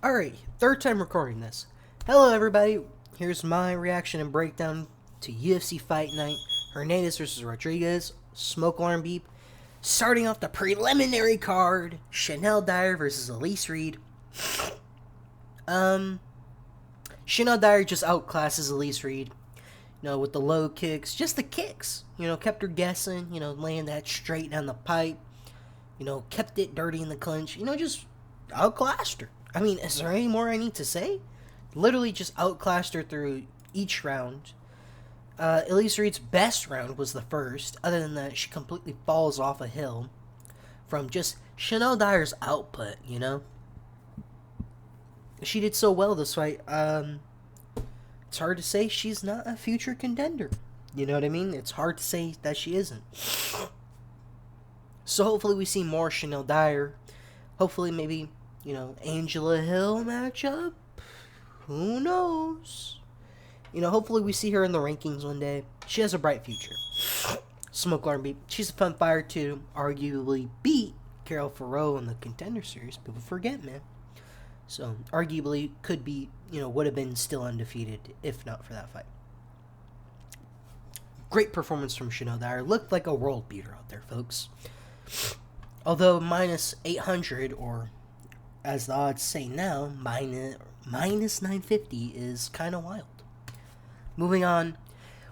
Alright, third time recording this. Hello everybody, here's my reaction and breakdown to UFC Fight Night, Hernandez versus Rodrigues, smoke alarm beep. Starting off the preliminary card, Shanelle Dyer versus Elise Reed. Shanelle Dyer just outclasses Elise Reed, with the low kicks, just the kicks, kept her guessing, laying that straight down the pipe, kept it dirty in the clinch, just outclassed her. I mean, is there any more I need to say? Literally just outclassed her through each round. Elise Reed's best round was the first. Other than that, she completely falls off a hill from just Shanelle Dyer's output, She did so well this fight. It's hard to say she's not a future contender. You know what I mean? It's hard to say that she isn't. So hopefully we see more Shanelle Dyer. Hopefully maybe, Angela Hill matchup. Who knows? Hopefully we see her in the rankings one day. She has a bright future. Smoke alarm beat. She's a fun fighter to arguably beat Carol Farrow in the Contender Series. People forget, man. So, arguably could be, would have been still undefeated if not for that fight. Great performance from Shanelle Dyer. Looked like a world beater out there, folks. Although minus 800, or as the odds say now, minus 950 is kind of wild. Moving on,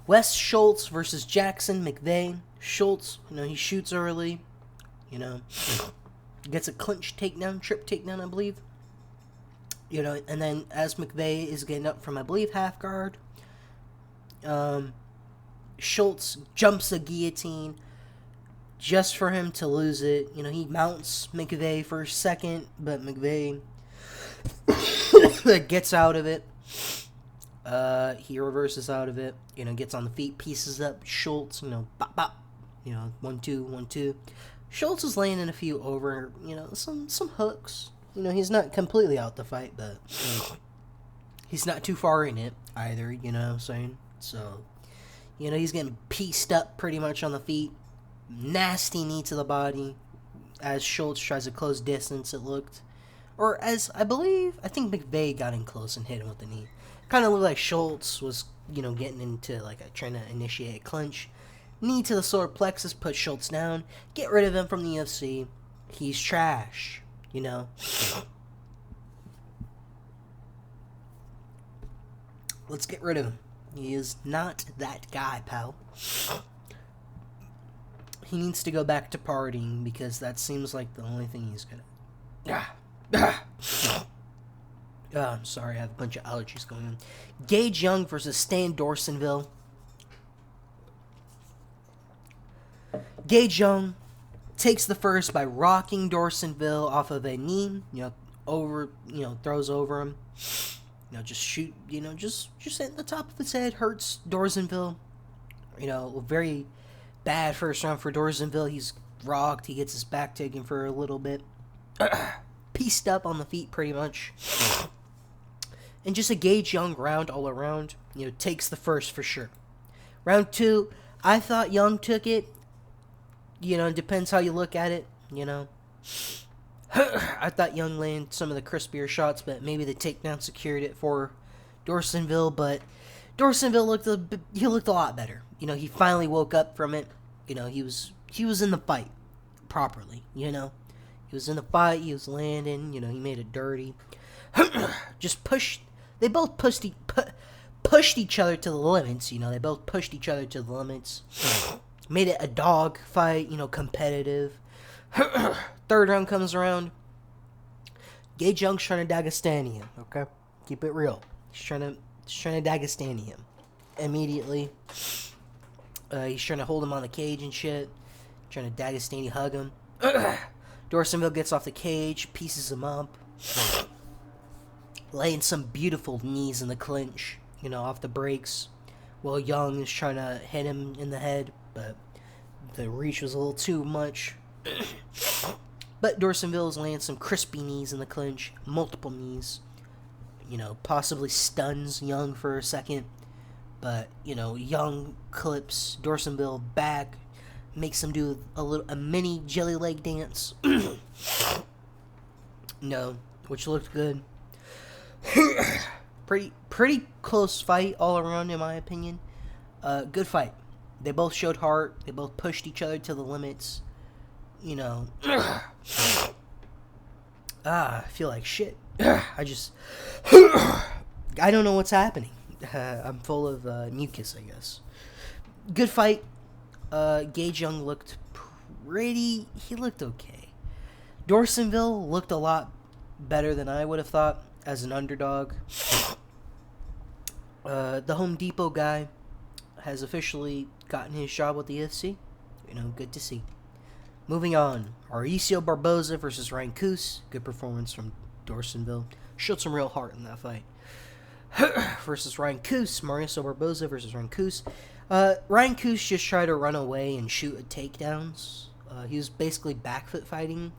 Wes Schultz versus Jackson Mcvey. Schultz, he shoots early, gets a clinch takedown, trip takedown, I believe. And then as Mcvey is getting up from, I believe, half guard, Schultz jumps a guillotine just for him to lose it. He mounts Mcvey for a second, but Mcvey gets out of it. He reverses out of it, gets on the feet, pieces up Schultz, bop, bop, 1-2, 1-2. Schultz is laying in a few over, some hooks. He's not completely out the fight, but he's not too far in it either, what I'm saying? So, he's getting pieced up pretty much on the feet. Nasty knee to the body as Schultz tries to close distance, it looked. Or as I think Mcvey got in close and hit him with the knee. Kind of looked like Schultz was, getting into trying to initiate a clinch. Knee to the solar plexus, put Schultz down. Get rid of him from the UFC. He's trash, Let's get rid of him. He is not that guy, pal. He needs to go back to partying because that seems like the only thing he's gonna. I'm sorry, I have a bunch of allergies going on. Gage Young versus Stan Dorsainvil. Gage Young takes the first by rocking Dorsainvil off of a knee, throws over him. Just shoot, just at the top of his head, hurts Dorsainvil. Very bad first round for Dorsainvil. He's rocked, he gets his back taken for a little bit. Pieced up on the feet pretty much. And just a Gage Young round all around. Takes the first for sure. Round two, I thought Young took it. It depends how you look at it, I thought Young landed some of the crispier shots, but maybe the takedown secured it for Dorsainvil. But Dorsainvil looked a lot better. He finally woke up from it. He was in the fight properly. He was in the fight. He was landing. He made it dirty. Just pushed. They both pushed each other to the limits. They both pushed each other to the limits. Made it a dog fight. competitive. Third round comes around. Gage Young's trying to Dagestani him. Okay, keep it real. He's trying to Dagestani him immediately. He's trying to hold him on the cage and shit. Trying to Dagestani hug him. Dorsainvil gets off the cage, pieces him up, laying some beautiful knees in the clinch, off the brakes, while Young is trying to hit him in the head, but the reach was a little too much. But Dorsainvil is laying some crispy knees in the clinch, multiple knees, possibly stuns Young for a second, but, Young clips Dorsainvil back, makes him do a mini jelly leg dance. Which looked good. Pretty close fight all around, in my opinion. Good fight. They both showed heart. They both pushed each other to the limits. You know. I feel like shit. I don't know what's happening. I'm full of mucus, I guess. Good fight. Gage Young looked he looked okay. Dorsainvil looked a lot better than I would have thought as an underdog. The Home Depot guy has officially gotten his job with the UFC. You know, good to see. Moving on, Mauricio Barbosa versus Ryan Kuse. Good performance from Dorsainvil. Showed some real heart in that fight. Versus Ryan Kuse. Mauricio Barbosa versus Ryan Kuse. Ryan Kuse just tried to run away and shoot at takedowns. He was basically back foot fighting.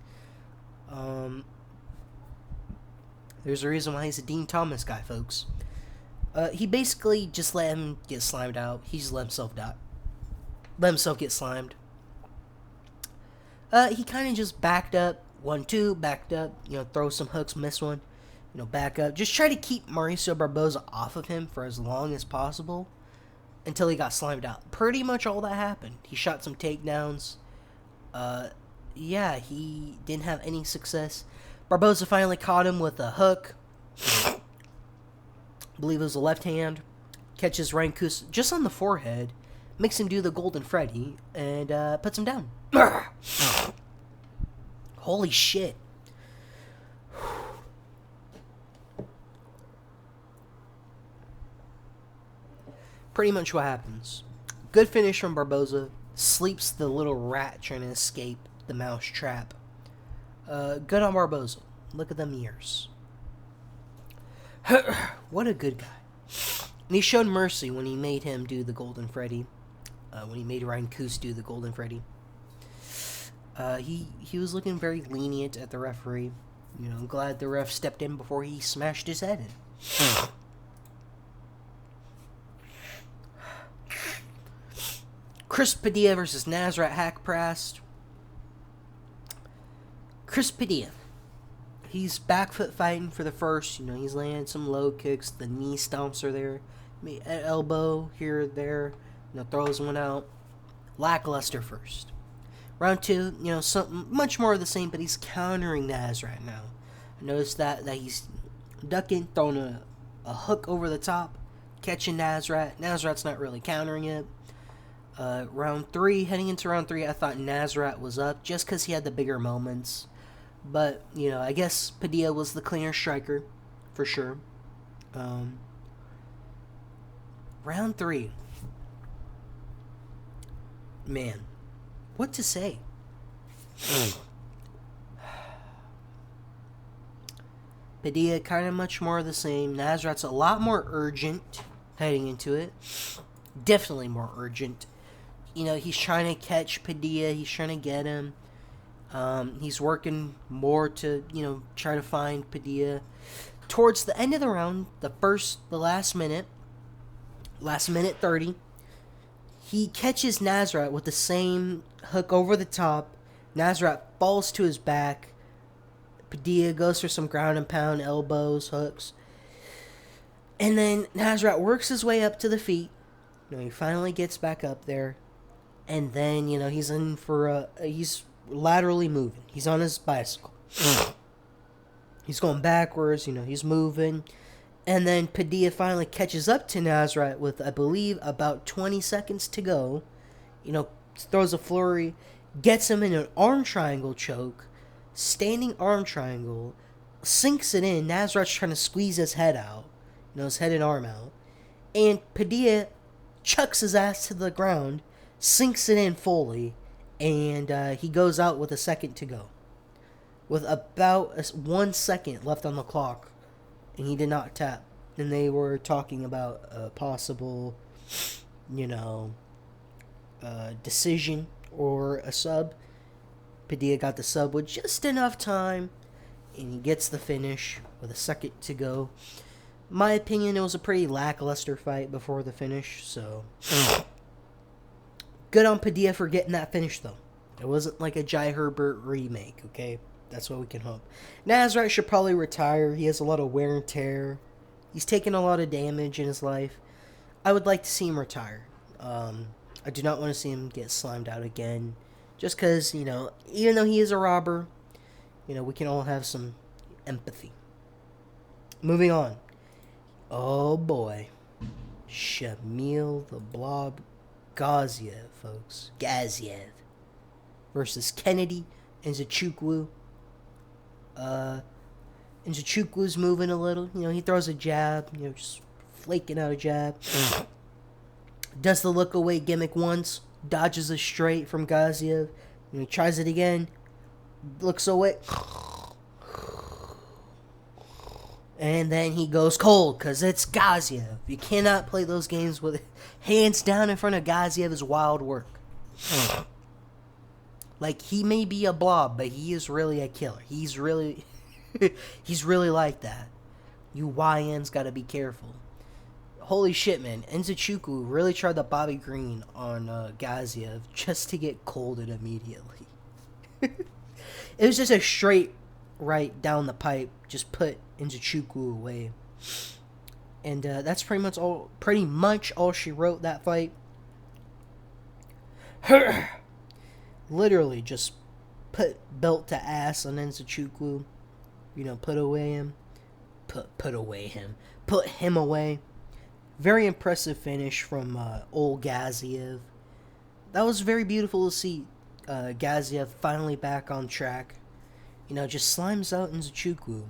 There's a reason why he's a Dean Thomas guy, folks. He basically just let him get slimed out. He just let himself die. Let himself get slimed. He kind of just backed up. 1-2, backed up. You know, throw some hooks, miss one. You know, back up. Just try to keep Mauricio Barbosa off of him for as long as possible until he got slimed out. Pretty much all that happened. He shot some takedowns. Yeah, he didn't have any success. Barbosa finally caught him with a hook. I believe it was a left hand. Catches Ryan Kuse just on the forehead. Makes him do the Golden Freddy. And puts him down. Holy shit. Pretty much what happens. Good finish from Barbosa. Sleeps the little rat trying to escape the mouse trap. Good on Barbosa. Look at them ears. What a good guy. And he showed mercy when he made him do the Golden Freddy. When he made Ryan Kuse do the Golden Freddy. He was looking very lenient at the referee. You know, I'm glad the ref stepped in before he smashed his head in. Chris Padilla versus Nasrat Haqparast. Chris Padilla. He's back foot fighting for the first. You know, he's landing some low kicks. The knee stomps are there. An elbow here or there. You know, throws one out. Lackluster first. Round 2, you know, something much more of the same, but he's countering Nasrat now. I noticed that he's ducking, throwing a hook over the top, catching Nasrat. Nasrat's not really countering it. Round 3, heading into round 3, I thought Nasrat was up just because he had the bigger moments. But, you know, I guess Padilla was the cleaner striker, for sure. Round 3. Man, what to say? Padilla kind of much more of the same. Nasrat's a lot more urgent heading into it. Definitely more urgent. You know, he's trying to catch Padilla. He's trying to get him. He's working more to, you know, try to find Padilla. Towards the end of the round, the last minute 30, he catches Nasrat with the same hook over the top. Nasrat falls to his back. Padilla goes for some ground and pound, elbows, hooks. And then Nasrat works his way up to the feet. You know, he finally gets back up there. And then, you know, he's in for he's laterally moving. He's on his bicycle. He's going backwards, you know, he's moving. And then Padilla finally catches up to Nasrat with, I believe, about 20 seconds to go. You know, throws a flurry, gets him in an arm triangle choke, standing arm triangle, sinks it in. Nasrat's trying to squeeze his head out, you know, his head and arm out. And Padilla chucks his ass to the ground, sinks it in fully, and he goes out with a second to go. With about 1 second left on the clock, and he did not tap. And they were talking about a possible, you know, decision or a sub. Padilla got the sub with just enough time, and he gets the finish with a second to go. My opinion, it was a pretty lackluster fight before the finish, so good on Padilla for getting that finish, though. It wasn't like a Jai Herbert remake, okay? That's what we can hope. Nasrat should probably retire. He has a lot of wear and tear. He's taken a lot of damage in his life. I would like to see him retire. I do not want to see him get slimed out again. Just because, even though he is a robber, we can all have some empathy. Moving on. Oh boy. Shamil the Blob Gaziev, folks. Gaziev. Versus Kennedy and Nzechukwu. Nzechukwu's moving a little. He throws a jab. Just flaking out a jab. Does the look away gimmick once. Dodges a straight from Gaziev. He tries it again. Looks away. And then he goes cold because it's Gaziev. You cannot play those games with hands down in front of Gaziev is wild work. Like, he may be a blob, but he is really a killer. He's really like that. You YNs gotta be careful. Holy shit, man. Nzechukwu really tried the Bobby Green on Gaziev just to get colded immediately. It was just a straight right down the pipe. Just put Nzechukwu away. And that's pretty much all she wrote that fight. Literally just put belt to ass on Nzechukwu. Put him away. Very impressive finish from old Gaziev. That was very beautiful to see Gaziev finally back on track. Just slimes out Nzechukwu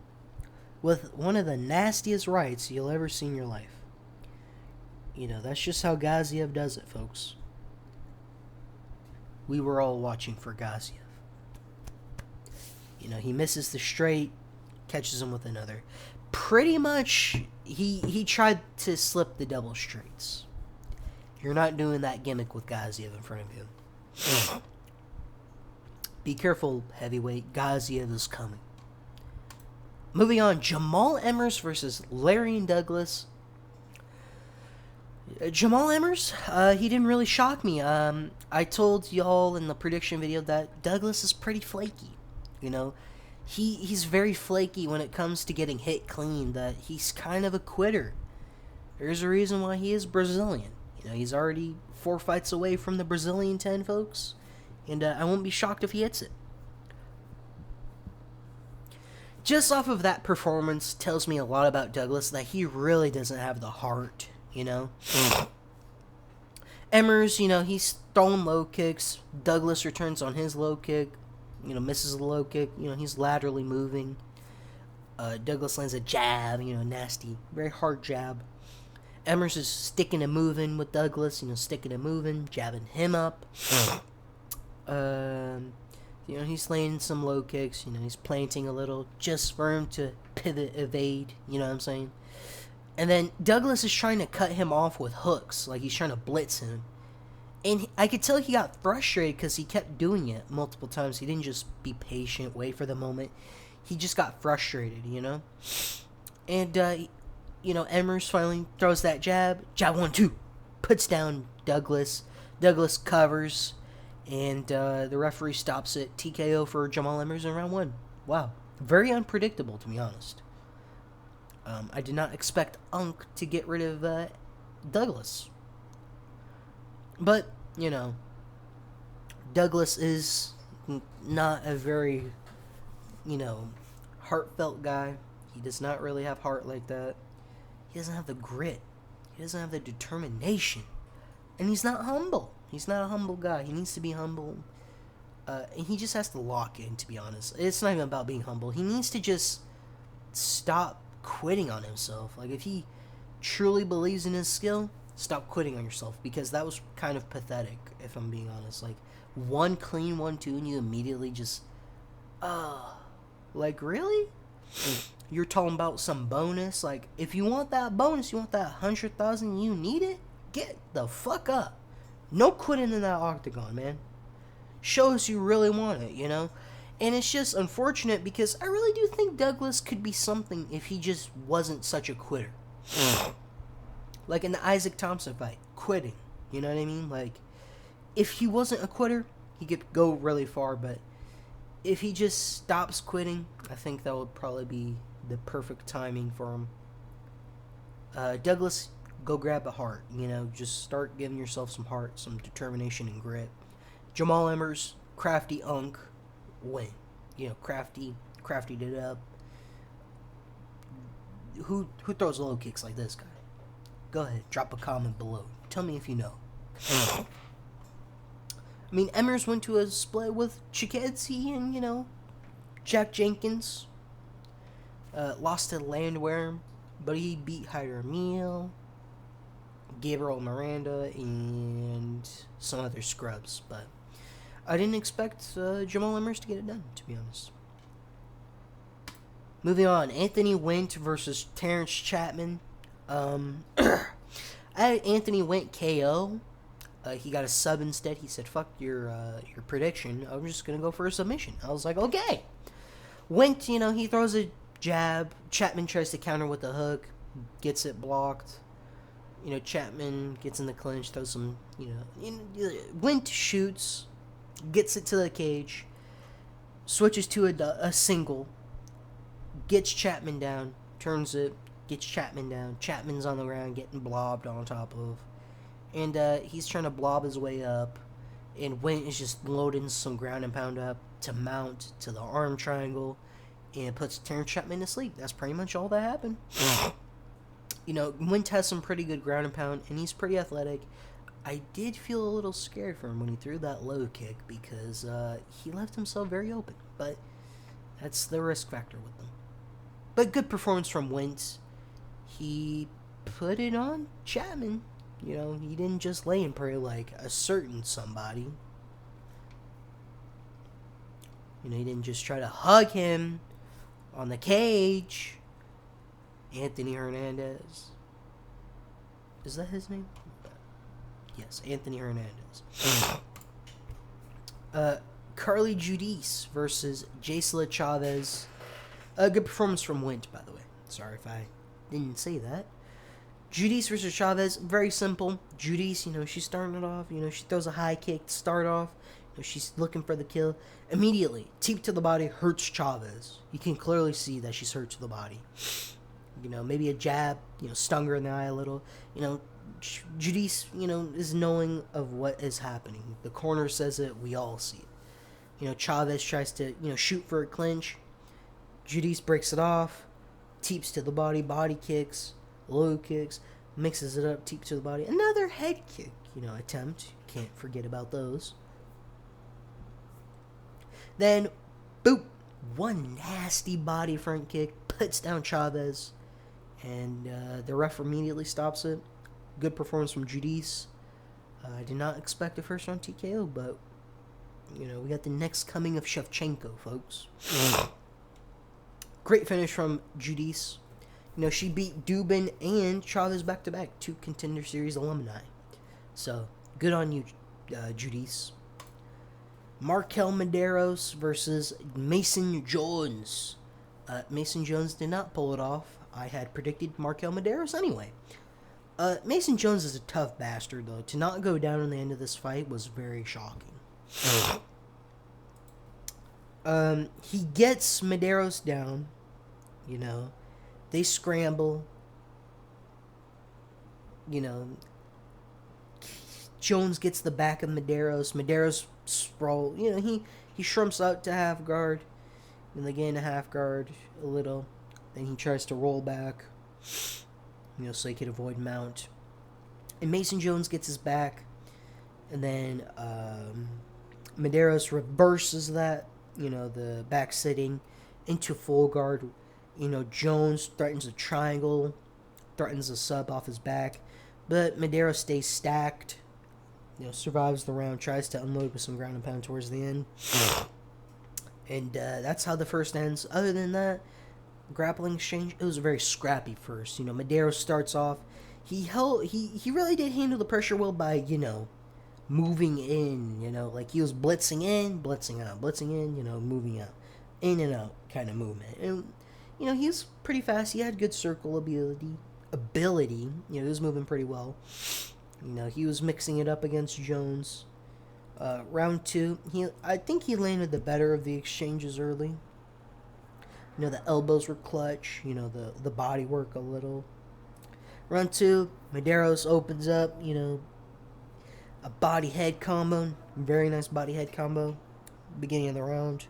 with one of the nastiest rights you'll ever see in your life. That's just how Gaziev does it, folks. We were all watching for Gaziev. He misses the straight, catches him with another. Pretty much, he tried to slip the double straights. You're not doing that gimmick with Gaziev in front of you. Be careful, heavyweight. Gaziev is coming. Moving on, Jammal Emmers versus Lerryan Douglas. Jammal Emmers, he didn't really shock me. I told y'all in the prediction video that Douglas is pretty flaky. He's very flaky when it comes to getting hit clean, that he's kind of a quitter. There's a reason why he is Brazilian. He's already 4 fights away from the Brazilian 10, folks. And I won't be shocked if he hits it. Just off of that performance tells me a lot about Douglas, that he really doesn't have the heart, Emmers, he's throwing low kicks. Douglas returns on his low kick. Misses the low kick. He's laterally moving. Douglas lands a jab, nasty, very hard jab. Emmers is sticking and moving with Douglas, sticking and moving, jabbing him up. He's laying some low kicks, he's planting a little just for him to pivot, evade, you know what I'm saying? And then Douglas is trying to cut him off with hooks, like he's trying to blitz him. And I could tell he got frustrated because he kept doing it multiple times. He didn't just be patient, wait for the moment. He just got frustrated, And, Emmers finally throws that jab. Jab 1-2. Puts down Douglas. Douglas covers. And the referee stops it. TKO for Jammal Emmers in round 1. Wow. Very unpredictable, to be honest. I did not expect Unk to get rid of Douglas. But, Douglas is not a very, heartfelt guy. He does not really have heart like that. He doesn't have the grit. He doesn't have the determination. And he's not humble. He's not a humble guy. He needs to be humble. And he just has to lock in, to be honest. It's not even about being humble. He needs to just stop quitting on himself. Like, if he truly believes in his skill, stop quitting on yourself. Because that was kind of pathetic, if I'm being honest. Like, 1 clean 1-2 and you immediately just... like, really? You're talking about some bonus? Like, if you want that bonus, you want that 100,000, you need it? Get the fuck up. No quitting in that octagon, man. Show us you really want it, And it's just unfortunate because I really do think Douglas could be something if he just wasn't such a quitter. Like in the Isaac Thompson fight, quitting. You know what I mean? Like, if he wasn't a quitter, he could go really far, but if he just stops quitting, I think that would probably be the perfect timing for him. Douglas, go grab a heart. Just start giving yourself some heart, some determination and grit. Jammal Emmers, crafty unk, win. Craftied it up. Who throws low kicks like this guy? Go ahead, drop a comment below. Tell me if you know. I mean, Emmers went to a split with Chikadze and, Jack Jenkins. Lost to Landwehr, but he beat Hyder Gabriel Miranda, and some other scrubs. But I didn't expect Jammal Emmers to get it done, to be honest. Moving on, Anthony Wint versus Terrance Chatman. I had Anthony Wint KO. He got a sub instead. He said, fuck your prediction. I'm just going to go for a submission. I was like, okay. Wint, he throws a jab. Chatman tries to counter with a hook. Gets it blocked. Chatman gets in the clinch. Throws some, Wint shoots. Gets it to the cage. Switches to a single. Gets Chatman down. Turns it. Gets Chatman down. Chatman's on the ground getting blobbed on top of. And he's trying to blob his way up. And Wint is just loading some ground and pound up to mount to the arm triangle. And puts Terrance Chatman to sleep. That's pretty much all that happened. Wint has some pretty good ground and pound. And he's pretty athletic. I did feel a little scared for him when he threw that low kick. Because he left himself very open. But that's the risk factor with them. But good performance from Wint. He put it on Chatman. He didn't just lay and pray like a certain somebody. He didn't just try to hug him on the cage. Anthony Hernandez. Is that his name? Yes, Anthony Hernandez. Carli Judice versus Jeisla Chaves. A good performance from Wint, by the way. Sorry if I didn't say that. Judice versus Chaves, very simple. Judice, she's starting it off. She throws a high kick to start off. She's looking for the kill. Immediately, teep to the body hurts Chaves. You can clearly see that she's hurt to the body. Maybe a jab, stung her in the eye a little. Judice, is knowing of what is happening. The corner says it, we all see it. Chaves tries to, shoot for a clinch. Judice breaks it off, teeps to the body kicks, low kicks, mixes it up, teeps to the body. Another head kick, attempt. Can't forget about those. Then, boop, one nasty body front kick, puts down Chaves, and the ref immediately stops it. Good performance from Judice. I did not expect a first round TKO, but, we got the next coming of Shevchenko, folks. Great finish from Judice. She beat Dubin and Chaves back-to-back, 2 Contender Series alumni. So, good on you, Judice. Marquel Mederos versus Mason Jones. Mason Jones did not pull it off. I had predicted Marquel Mederos anyway. Mason Jones is a tough bastard, though. To not go down in the end of this fight was very shocking. He gets Mederos down. They scramble. Jones gets the back of Mederos. Mederos sprawl. He shrimps out to half guard. Then they gain a half guard a little. Then he tries to roll back. So he could avoid mount. And Mason Jones gets his back. And then Mederos reverses that. The back sitting into full guard. Jones threatens a triangle, threatens a sub off his back, but Mederos stays stacked, survives the round, tries to unload with some ground and pound towards the end. And that's how the first ends. Other than that, grappling exchange, it was a very scrappy first. Mederos starts off, he really did handle the pressure well by, moving in, like he was blitzing in, blitzing out, blitzing in, moving out, in and out kind of movement. And he was pretty fast. He had good circle ability. He was moving pretty well. He was mixing it up against Jones. Round 2, I think he landed the better of the exchanges early. The elbows were clutch. The body work a little. Round 2, Mederos opens up. A body head combo, very nice body head combo. Beginning of the round,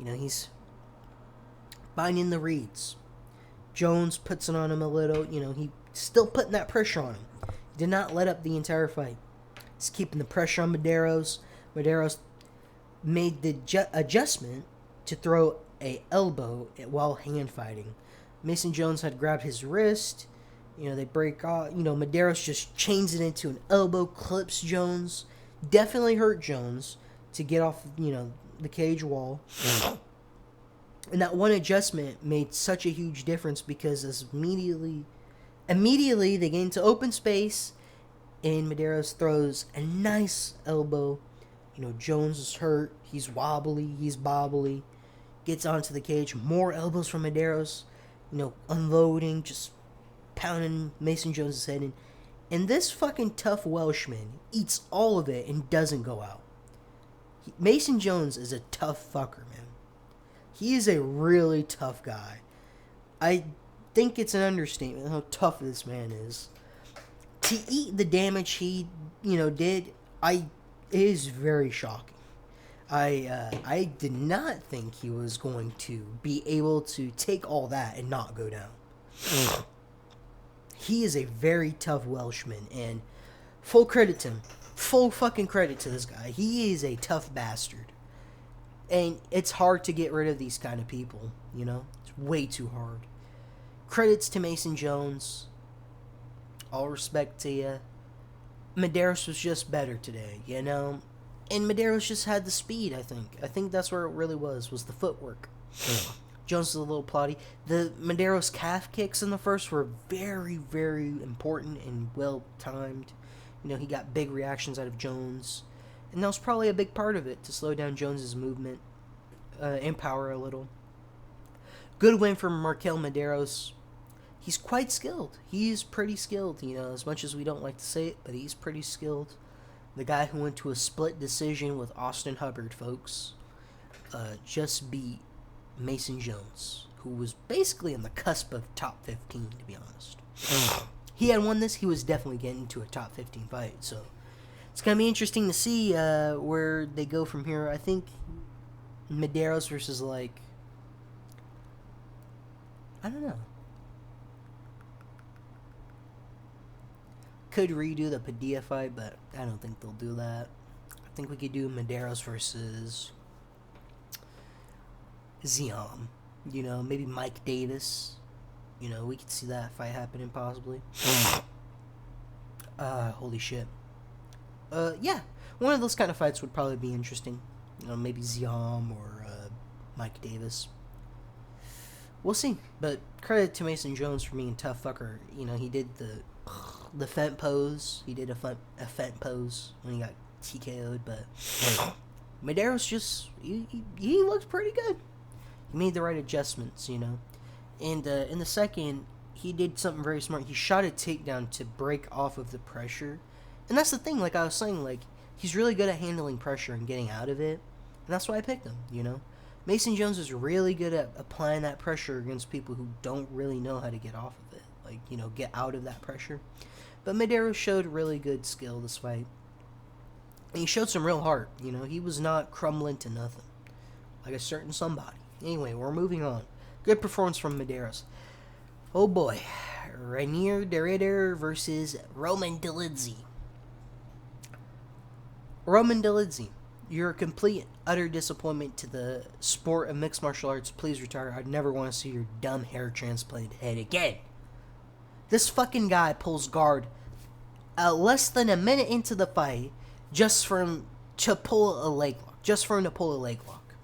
he's binding the reeds. Jones puts it on him a little. He still putting that pressure on him. Did not let up the entire fight. He's keeping the pressure on Mederos. Mederos made the adjustment to throw a elbow while hand fighting. Mason Jones had grabbed his wrist. They break off. Mederos just chains it into an elbow, clips Jones. Definitely hurt Jones to get off, the cage wall. And that one adjustment made such a huge difference because as immediately they get into open space and Mederos throws a nice elbow. Jones is hurt. He's wobbly. He's bobbly. Gets onto the cage. More elbows from Mederos. Unloading, just pounding Mason Jones' head in. And this fucking tough Welshman eats all of it and doesn't go out. Mason Jones is a tough fucker, man. He is a really tough guy. I think it's an understatement how tough this man is. To eat the damage he, did, it is very shocking. I did not think he was going to be able to take all that and not go down. He is a very tough Welshman, and full credit to him. Full fucking credit to this guy. He is a tough bastard. And it's hard to get rid of these kind of people, It's way too hard. Credits to Mason Jones. All respect to you. Mederos was just better today, And Mederos just had the speed, I think. I think that's where it really was the footwork. Jones is a little plotty. The Mederos calf kicks in the first were very, very important and well timed. He got big reactions out of Jones. And that was probably a big part of it, to slow down Jones's movement. And power a little. Good win for Marquel Mederos. He's quite skilled. He's pretty skilled, as much as we don't like to say it, but he's pretty skilled. The guy who went to a split decision with Austin Hubbard, folks, just beat Mason Jones, who was basically on the cusp of top 15, to be honest. He had won this, he was definitely getting into a top 15 fight, so it's going to be interesting to see where they go from here. I think Mederos versus, I don't know. Could redo the Padilla fight, but I don't think they'll do that. I think we could do Mederos versus Ziam. Maybe Mike Davis. We could see that fight happening possibly. Holy shit. Yeah. One of those kind of fights would probably be interesting. Maybe Ziam or Mike Davis. We'll see. But credit to Mason Jones for being a tough fucker. He did the fent pose. He did a fent pose when he got TKO'd, but Mederos just, he looked pretty good. He made the right adjustments, And in the second, he did something very smart. He shot a takedown to break off of the pressure. And that's the thing, like I was saying, he's really good at handling pressure and getting out of it. And that's why I picked him, Mason Jones is really good at applying that pressure against people who don't really know how to get off of it. Get out of that pressure. But Mederos showed really good skill this fight. And he showed some real heart, He was not crumbling to nothing. Like a certain somebody. Anyway, we're moving on. Good performance from Mederos. Oh boy. Reiner versus Roman Dolidze. Roman Dolidze, you're a complete, utter disappointment to the sport of mixed martial arts. Please retire. I'd never want to see your dumb hair transplanted head again. This fucking guy pulls guard less than a minute into the fight just for him to pull a leg lock.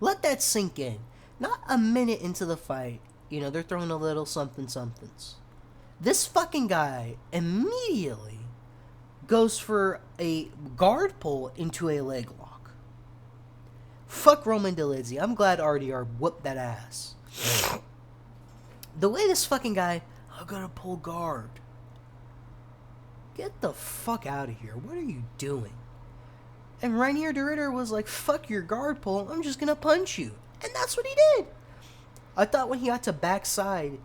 Let that sink in. Not a minute into the fight, they're throwing a little somethings. This fucking guy immediately goes for a guard pull into a leg lock. Fuck Roman Dolidze. I'm glad RDR whooped that ass. The way this fucking guy, I'm gonna pull guard. get the fuck out of here. What are you doing? And Reiner de Ridder was like, fuck your guard pull, I'm just gonna punch you. And that's what he did. I thought when he got to backside,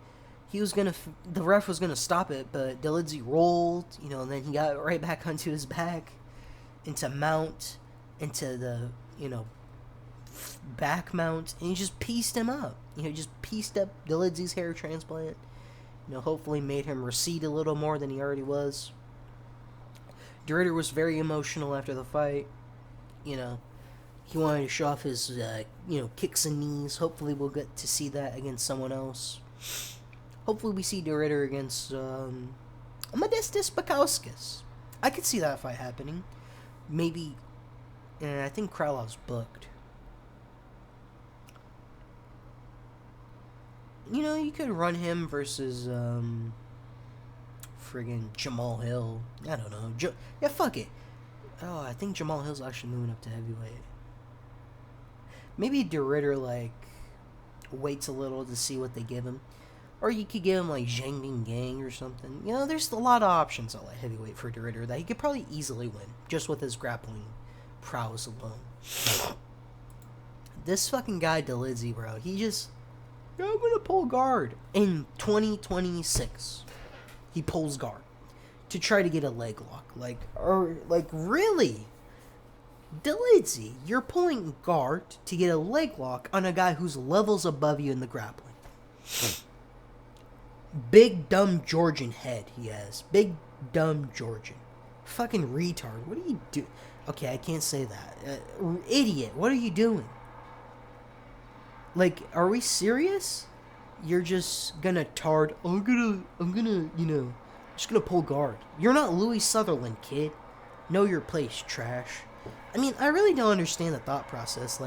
he was gonna, the ref was gonna stop it, but Dolidze rolled, and then he got right back onto his back, into mount, into the, back mount, and he just pieced him up. Just pieced up Dolidze's hair transplant. Hopefully made him recede a little more than he already was. De Ridder was very emotional after the fight. He wanted to show off his, kicks and knees. Hopefully we'll get to see that against someone else. Hopefully we see De Ridder against, Modestas Bukauskas. I could see that fight happening. Maybe, and I think Kraulov's booked. You could run him versus, friggin' Jammal Hill. I don't know. Yeah, fuck it. Oh, I think Jammal Hill's actually moving up to heavyweight. Maybe De Ridder, waits a little to see what they give him. Or you could give him, Zhang Ding Gang or something. There's a lot of options at heavyweight for De Ridder that he could probably easily win, just with his grappling prowess alone. This fucking guy, Dolidze, bro, he just... I'm gonna pull guard. In 2026, he pulls guard to try to get a leg lock. Really? Dolidze, you're pulling guard to get a leg lock on a guy who's levels above you in the grappling. Big, dumb Georgian head he has. Big, dumb Georgian. Fucking retard. What are you doing? Okay, I can't say that. Idiot, what are you doing? Are we serious? You're just gonna tard. I'm just gonna pull guard. You're not Louis Sutherland, kid. Know your place, trash. I really don't understand the thought process.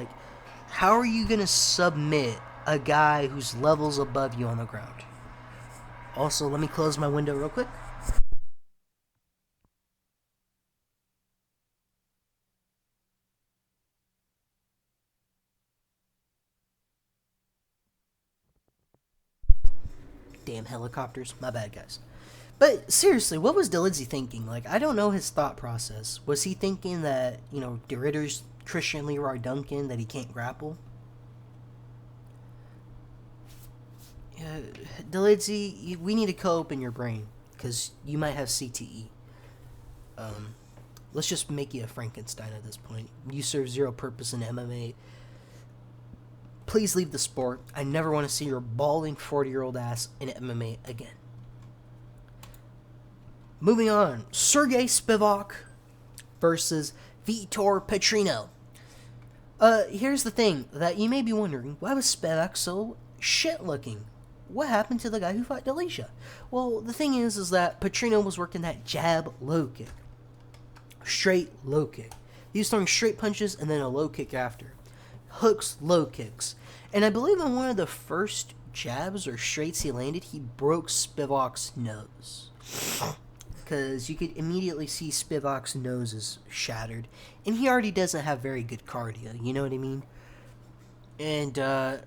How are you gonna submit a guy who's levels above you on the ground? Also, let me close my window real quick. Damn helicopters. My bad, guys. But seriously, what was Dolidze thinking? I don't know his thought process. Was he thinking that, De Ridder's Christian Leroy Duncan, that he can't grapple? Dolidze, we need to co-open your brain, because you might have CTE. Let's just make you a Frankenstein at this point. You serve zero purpose in MMA. Please leave the sport. I never want to see your balding 40-year-old ass in MMA again. Moving on. Sergey Spivak versus Vitor Petrino. Here's the thing that you may be wondering. Why was Spivak so shit-looking? What happened to the guy who fought Dolidze? Well, the thing is that Petrino was working that jab low kick. Straight low kick. He was throwing straight punches and then a low kick after. Hooks, low kicks. And I believe on one of the first jabs or straights he landed, he broke Spivak's nose. Because you could immediately see Spivak's nose is shattered. And he already doesn't have very good cardio, you know what I mean? And,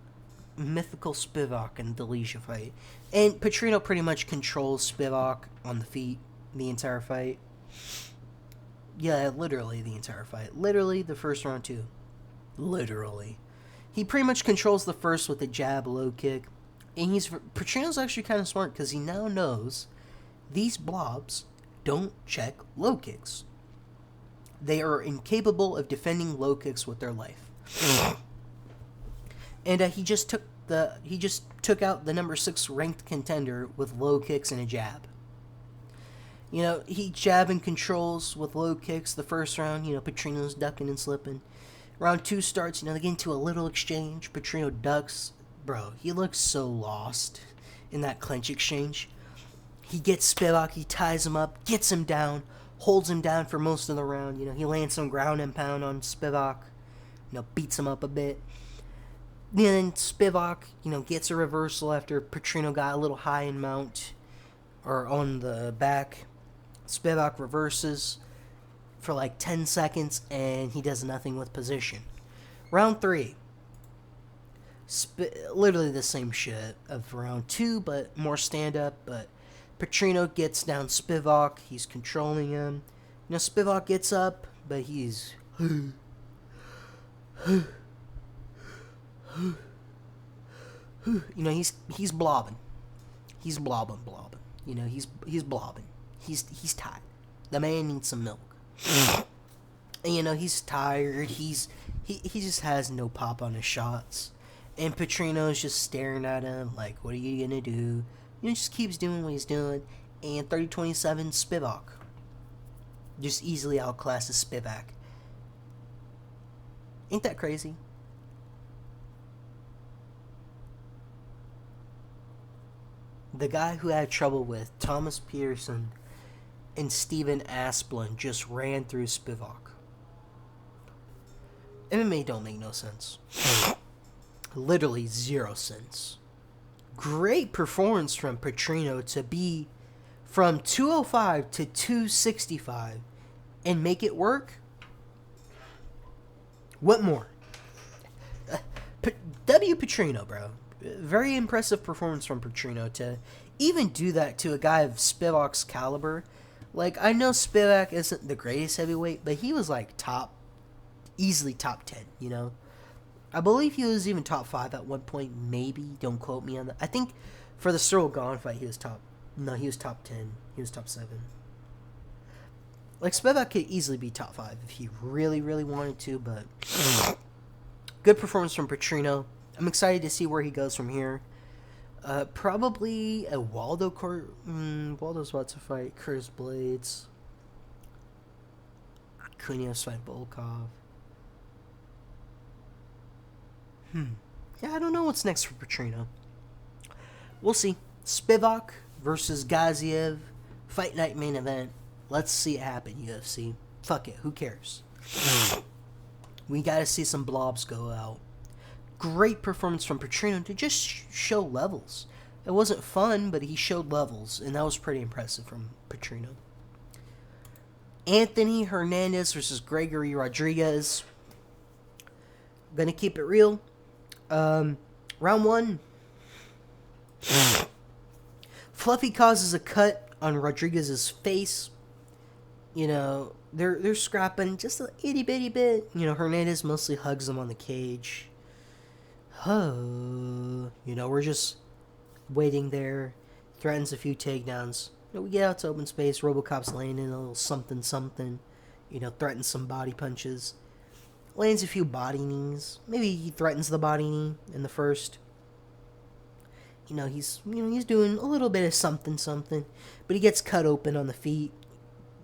mythical Spivak and Dolidze fight. And Petrino pretty much controls Spivak on the feet the entire fight. Yeah, literally the entire fight. Literally the first round too. Literally. He pretty much controls the first with a jab, low kick. And Petrino's actually kind of smart because he now knows these blobs don't check low kicks. They are incapable of defending low kicks with their life. And he just took out the number 6 ranked contender with low kicks and a jab. He jab and controls with low kicks the first round. Petrino's ducking and slipping. Round 2 starts, they get into a little exchange. Petrino ducks. Bro, he looks so lost in that clinch exchange. He gets Spivak, he ties him up, gets him down, holds him down for most of the round. He lands some ground and pound on Spivak. Beats him up a bit. Then Spivak, gets a reversal after Petrino got a little high in mount. Or on the back. Spivak reverses for 10 seconds, and he does nothing with position. Round 3. Literally the same shit of round 2, but more stand-up, but Petrino gets down Spivak. He's controlling him. Spivak gets up, but he's... he's blobbing. He's blobbing. He's blobbing. He's tired. The man needs some milk. And, he's tired. He just has no pop on his shots. And Petrino's just staring at him like, what are you going to do? Just keeps doing what he's doing. And 30-27, Spivak just easily outclasses Spivak. Ain't that crazy? The guy who had trouble with Thomas Peterson and Steven Asplund just ran through Spivak. MMA don't make no sense. Literally 0 sense. Great performance from Petrino to be from 205 to 265 and make it work. What more? W. Petrino, bro. Very impressive performance from Petrino to even do that to a guy of Spivak's caliber. Like, I know Spivak isn't the greatest heavyweight, but he was like easily top 10, I believe he was even top 5 at one point, maybe. Don't quote me on that. I think for the Cyril Gahn fight, he was top 10. He was top 7. Like, Spivak could easily be top 5 if he really, really wanted to, but good performance from Petrino. I'm excited to see where he goes from here. Probably a Waldo Waldo's about to fight Curtis Blades. Cunha's fight Volkov. Yeah, I don't know what's next for Petrino. We'll see. Spivak versus Gaziev. Fight night main event. Let's see it happen, UFC. Fuck it. Who cares? We gotta see some blobs go out. Great performance from Petrino to just show levels. It wasn't fun, but he showed levels, and that was pretty impressive from Petrino. Anthony Hernandez versus Gregory Rodrigues. Gonna keep it real. Round 1. Fluffy causes a cut on Rodriguez' face. They're scrapping just a itty bitty bit. Hernandez mostly hugs him on the cage. We're just waiting there. Threatens a few takedowns. We get out to open space. RoboCop's laying in a little something. Threatens some body punches. Lands a few body knees. Maybe he threatens the body knee in the first. He's doing a little bit of something. But he gets cut open on the feet.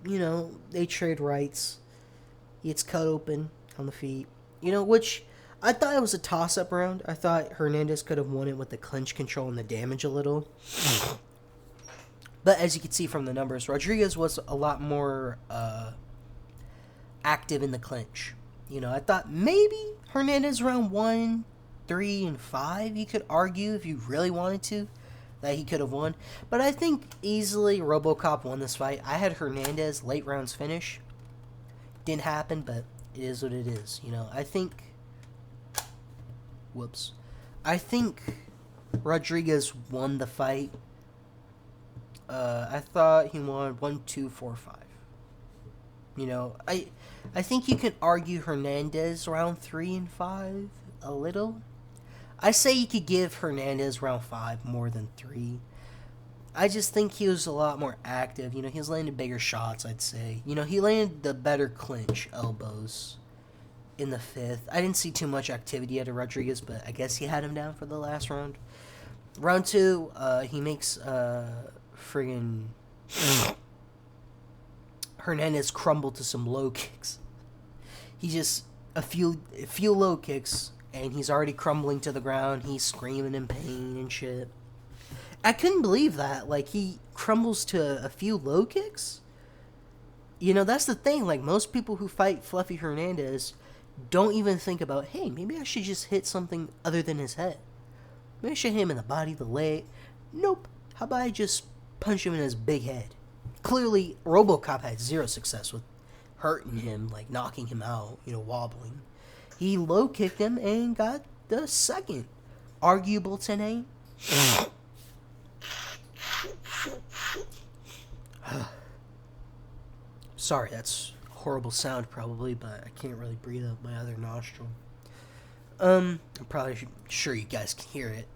They trade rights. He gets cut open on the feet. Which I thought it was a toss-up round. I thought Hernandez could have won it with the clinch control and the damage a little. But as you can see from the numbers, Rodrigues was a lot more active in the clinch. I thought maybe Hernandez round 1, 3, and 5, you could argue if you really wanted to, that he could have won. But I think easily RoboCop won this fight. I had Hernandez late rounds finish. Didn't happen, but it is what it is. I think Rodrigues won the fight. I thought he won 1, 2, 4, 5. I think you can argue Hernandez round 3 and 5 a little. I say you could give Hernandez round 5 more than 3. I just think he was a lot more active. He was landing bigger shots, I'd say. He landed the better clinch elbows in the 5th. I didn't see too much activity out of Rodrigues, but I guess he had him down for the last round. Round 2, he makes friggin' Hernandez crumble to some low kicks. He just a few low kicks and he's already crumbling to the ground. He's screaming in pain and shit. I couldn't believe that. Like, he crumbles to a few low kicks. That's the thing. Like, most people who fight Fluffy Hernandez don't even think about, hey, maybe I should just hit something other than his head. Maybe I should hit him in the body, the leg. Nope. How about I just punch him in his big head? Clearly, RoboCop had 0 success with hurting him, like knocking him out, wobbling. He low kicked him and got the second arguable 10-8. Sorry, that's a horrible sound probably, but I can't really breathe out my other nostril. I'm probably sure you guys can hear it.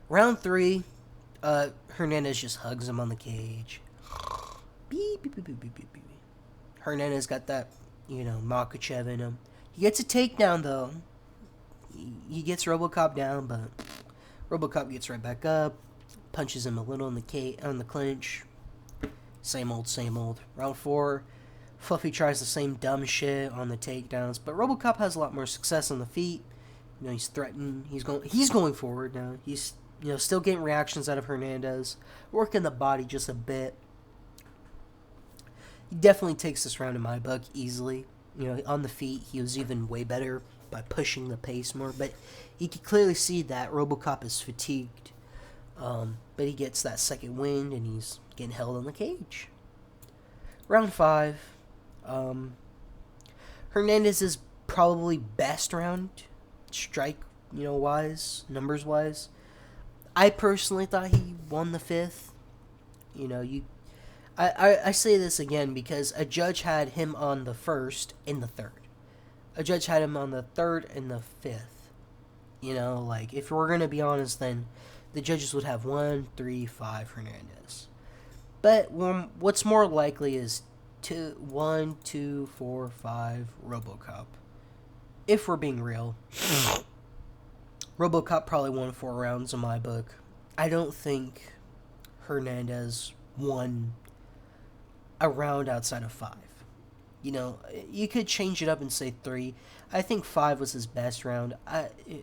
Round 3, Hernandez just hugs him on the cage. Beep, beep, beep, beep, beep, beep, beep. Hernandez got that, Makachev in him. He gets a takedown, though. He gets RoboCop down, but RoboCop gets right back up, punches him a little on the clinch. Same old, same old. Round 4, Fluffy tries the same dumb shit on the takedowns, but RoboCop has a lot more success on the feet. He's threatening. He's going forward now. He's still getting reactions out of Hernandez, working the body just a bit. He definitely takes this round in my book easily. On the feet, he was even way better by pushing the pace more. But you can clearly see that RoboCop is fatigued. But he gets that second wind, and he's getting held on the cage. Round 5. Hernandez's probably best round, strike, wise, numbers wise. I personally thought he won the 5th. I say this again because a judge had him on the 1st and the 3rd. A judge had him on the 3rd and the 5th. If we're going to be honest, then the judges would have 1, 3, 5 Hernandez. But what's more likely is 1, 2, 4, 5 RoboCop. If we're being real, RoboCop probably won 4 rounds in my book. I don't think Hernandez won a round outside of 5. You could change it up and say 3. I think 5 was his best round.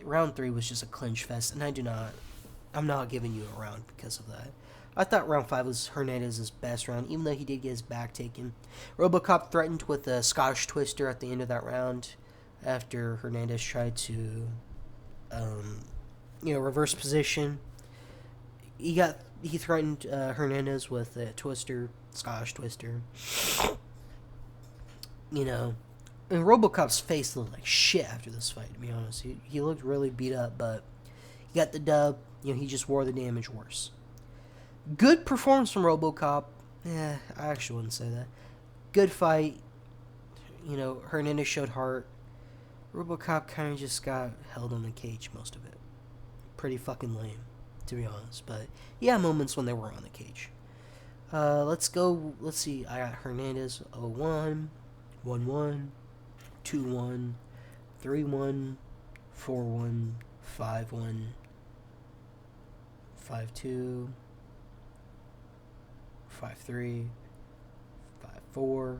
Round 3 was just a clinch fest, and I'm not giving you a round because of that. I thought round 5 was Hernandez's best round, even though he did get his back taken. RoboCop threatened with a Scottish Twister at the end of that round after Hernandez tried to, reverse position. He threatened Hernandez with a twister, Scottish Twister. And RoboCop's face looked like shit after this fight, to be honest. He looked really beat up, but he got the dub. He just wore the damage worse. Good performance from RoboCop. I actually wouldn't say that. Good fight. Hernandez showed heart. RoboCop kind of just got held on the cage most of it. Pretty fucking lame, to be honest. But yeah, moments when they were on the cage. Let's go. Let's see. I got Hernandez 0-1, 1-1, 2-1, 3-1, 4-1, 5-1, 5-2, 5-3, 5-4,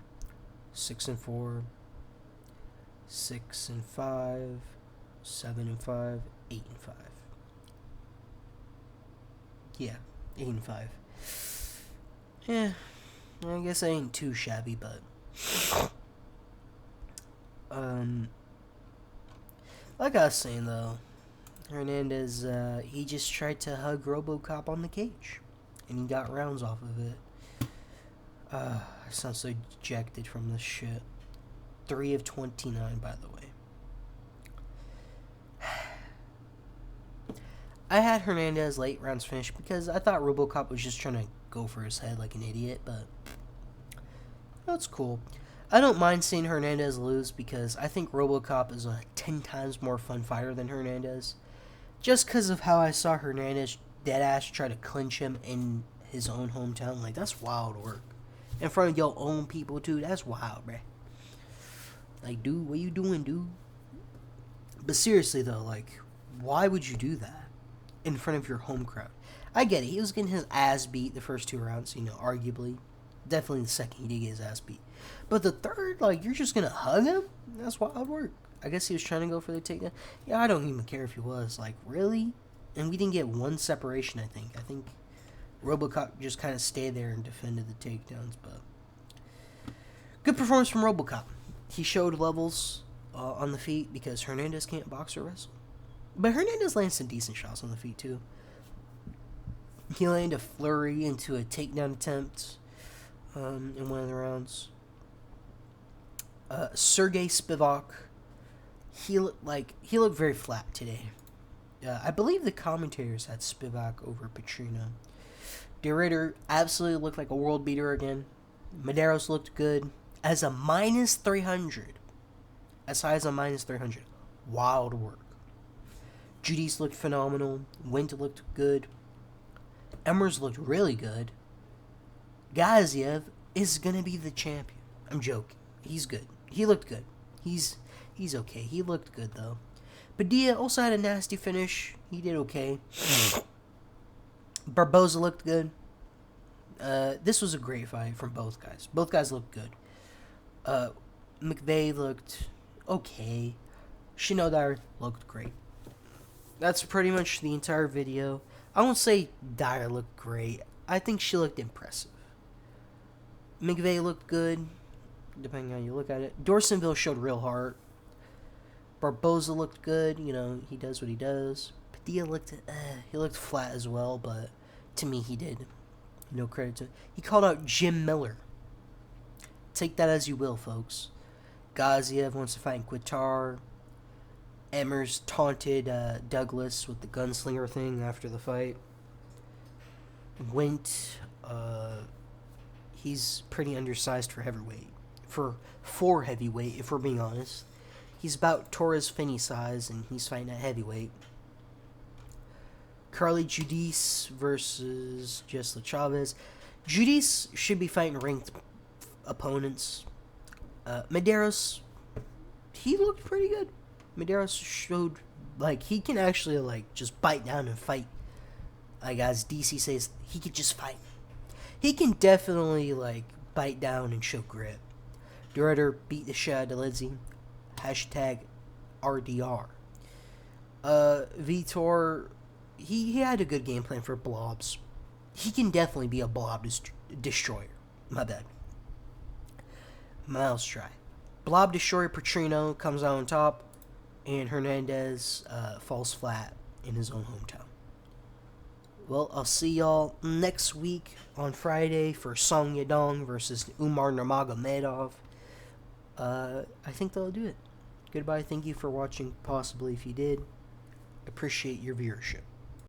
6-4, 6-5, 7-5, 8-5. Yeah, 8-5. Yeah, I guess I ain't too shabby, but like I was saying though, Hernandez he just tried to hug RoboCop on the cage, and he got rounds off of it. I sound so dejected from this shit. 3 of 29, by the way. I had Hernandez late rounds finished because I thought RoboCop was just trying to go for his head like an idiot, but that's cool. I don't mind seeing Hernandez lose because I think RoboCop is a 10 times more fun fighter than Hernandez. Just because of how I saw Hernandez deadass try to clinch him in his own hometown. Like, that's wild work. In front of your own people, too. That's wild, bruh. Like, dude, what you doing, dude? But seriously, though, like, why would you do that in front of your home crowd? I get it. He was getting his ass beat the first 2 rounds, arguably. Definitely the second he did get his ass beat. But the third, like, you're just going to hug him? That's wild work. I guess he was trying to go for the takedown. Yeah, I don't even care if he was. Like, really? And we didn't get one separation, I think. I think RoboCop just kind of stayed there and defended the takedowns, but good performance from RoboCop. He showed levels on the feet because Hernandez can't box or wrestle. But Hernandez lands some decent shots on the feet, too. He landed a flurry into a takedown attempt in one of the rounds. Sergey Spivak, he looked very flat today. I believe the commentators had Spivak over Petrino. De Ridder absolutely looked like a world beater again. Mederos looked good. as a minus 300. As high as a minus 300. Wild work. Judice looked phenomenal. Wint looked good. Emmers looked really good. Gaziev is going to be the champion. I'm joking. He's good. He looked good. He's okay. He looked good, though. Padilla also had a nasty finish. He did okay. Barbosa looked good. This was a great fight from both guys. Both guys looked good. Mcvey looked okay. Dyer looked great. That's pretty much the entire video. I won't say Dyer looked great. I think she looked impressive. Mcvey looked good, depending on how you look at it. Dorsainvil showed real heart. Barbosa looked good. You know, he does what he does. Padilla looked, he looked flat as well, but to me he did. No credit to. He called out Jim Miller. Take that as you will, folks. Gaziev wants to fight Qatar. Emmers taunted Douglas with the gunslinger thing after the fight. Wint, he's pretty undersized for heavyweight. For heavyweight, if we're being honest. He's about Torres Finney size, and he's fighting at heavyweight. Carli Judice versus Jeisla Chaves. Judice should be fighting ranked opponents. Mederos, he looked pretty good. Mederos showed, like, he can actually, like, just bite down and fight. Like, as DC says, he could just fight. He can definitely, like, bite down and show grit. Reiner beat the shit out of Dolidze. Hashtag RDR. Vitor, he had a good game plan for blobs. He can definitely be a blob destroyer. My bad. Miles try. Blob destroyer Petrino comes out on top, and Hernandez falls flat in his own hometown. Well, I'll see y'all next week on Friday for Song Yadong versus Umar Nurmagomedov. I think that'll do it. Goodbye. Thank you for watching, possibly if you did. Appreciate your viewership.